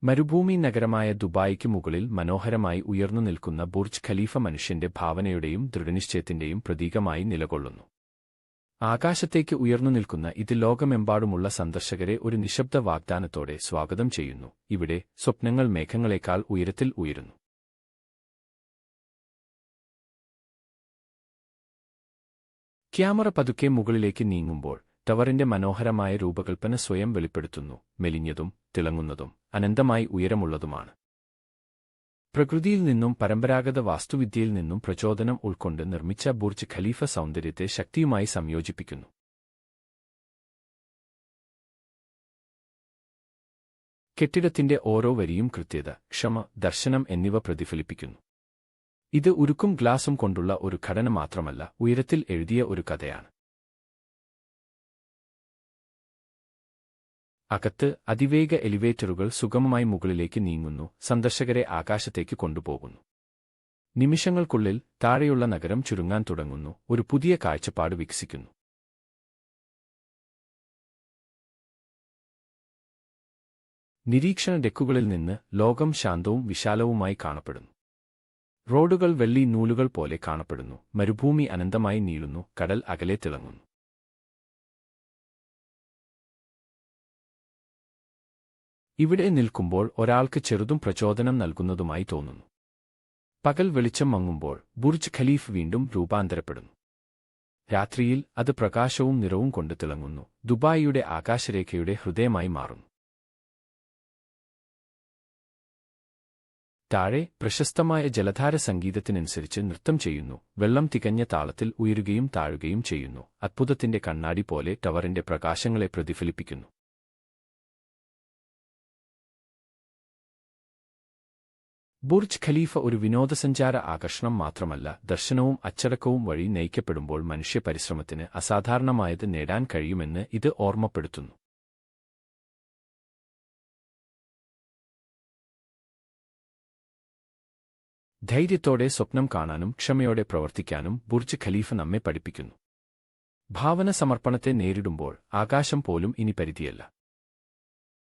മരുഭൂമി നഗരമായ ദുബായിക്ക് മുകളിൽ മനോഹരമായി ഉയർന്നു നിൽക്കുന്ന ബുർജ് ഖലീഫ മനുഷ്യന്റെ ഭാവനയുടെയും ദൃഢനിശ്ചയത്തിന്റെയും പ്രതീകമായി നിലകൊള്ളുന്നു. ആകാശത്തേക്ക് ഉയർന്നു നിൽക്കുന്ന ഇത് ലോകമെമ്പാടുമുള്ള സന്ദർശകരെ ഒരു നിശബ്ദ വാഗ്ദാനത്തോടെ സ്വാഗതം ചെയ്യുന്നു. ഇവിടെ സ്വപ്നങ്ങൾ മേഘങ്ങളെക്കാൾ ഉയരത്തിൽ ഉയരുന്നു. ക്യാമറ പതുക്കെ മുകളിലേക്ക് നീങ്ങുമ്പോൾ ടവറിന്റെ മനോഹരമായ രൂപകൽപ്പന സ്വയം വെളിപ്പെടുത്തുന്നു. മെലിഞ്ഞതും തിളങ്ങുന്നതും അനന്തമായി ഉയരമുള്ളതുമാണ്. പ്രകൃതിയിൽ നിന്നും പരമ്പരാഗത വാസ്തുവിദ്യയിൽ നിന്നും പ്രചോദനം ഉൾക്കൊണ്ട് നിർമ്മിച്ച ബുർജ് ഖലീഫ സൗന്ദര്യത്തെ ശക്തിയുമായി സംയോജിപ്പിക്കുന്നു. കെട്ടിടത്തിന്റെ ഓരോ വരിയും കൃത്യത, ക്ഷമ, ദർശനം എന്നിവ പ്രതിഫലിപ്പിക്കുന്നു. ഇത് ഉരുക്കും ഗ്ലാസും കൊണ്ടുള്ള ഒരു ഘടന മാത്രമല്ല, ഉയരത്തിൽ എഴുതിയ ഒരു കഥയാണ്. അകത്ത് അതിവേഗ എലിവേറ്ററുകൾ സുഗമമായി മുകളിലേക്ക് നീങ്ങുന്നു, സന്ദർശകരെ ആകാശത്തേക്ക് കൊണ്ടുപോകുന്നു. നിമിഷങ്ങൾക്കുള്ളിൽ താഴെയുള്ള നഗരം ചുരുങ്ങാൻ തുടങ്ങുന്നു, ഒരു പുതിയ കാഴ്ചപ്പാട് വികസിക്കുന്നു. നിരീക്ഷണ ഡെക്കുകളിൽ നിന്ന് ലോകം ശാന്തവും വിശാലവുമായി കാണപ്പെടുന്നു. റോഡുകൾ വെള്ളി നൂലുകൾ പോലെ കാണപ്പെടുന്നു, മരുഭൂമി അനന്തമായി നീളുന്നു, കടൽ അകലെ തിളങ്ങുന്നു. ഇവിടെ നിൽക്കുമ്പോൾ ഒരാൾക്ക് ചെറുതും പ്രചോദനം നൽകുന്നതുമായി തോന്നുന്നു. പകൽ വെളിച്ചം മങ്ങുമ്പോൾ ബുർജ് ഖലീഫ് വീണ്ടും രൂപാന്തരപ്പെടുന്നു. രാത്രിയിൽ അത് പ്രകാശവും നിറവും കൊണ്ട് തിളങ്ങുന്നു, ദുബായിയുടെ ആകാശരേഖയുടെ ഹൃദയമായി മാറുന്നു. താഴെ പ്രശസ്തമായ ജലധാര സംഗീതത്തിനനുസരിച്ച് നൃത്തം ചെയ്യുന്നു, വെള്ളം തികഞ്ഞ താളത്തിൽ ഉയരുകയും താഴുകയും ചെയ്യുന്നു, അത്ഭുതത്തിന്റെ കണ്ണാടി പോലെ ടവറിന്റെ പ്രകാശങ്ങളെ പ്രതിഫലിപ്പിക്കുന്നു. ബുർജ് ഖലീഫ ഒരു വിനോദസഞ്ചാര ആകർഷണം മാത്രമല്ല, ദർശനവും അച്ചടക്കവും വഴി നയിക്കപ്പെടുമ്പോൾ മനുഷ്യ പരിശ്രമത്തിന് അസാധാരണമായത് നേടാൻ കഴിയുമെന്ന് ഇത് ഓർമ്മപ്പെടുത്തുന്നു. ധൈര്യത്തോടെ സ്വപ്നം കാണാനും ക്ഷമയോടെ പ്രവർത്തിക്കാനും ബുർജ് ഖലീഫ നമ്മെ പഠിപ്പിക്കുന്നു. ഭാവന സമർപ്പണത്തെ നേരിടുമ്പോൾ ആകാശം പോലും ഇനി പരിധിയല്ല.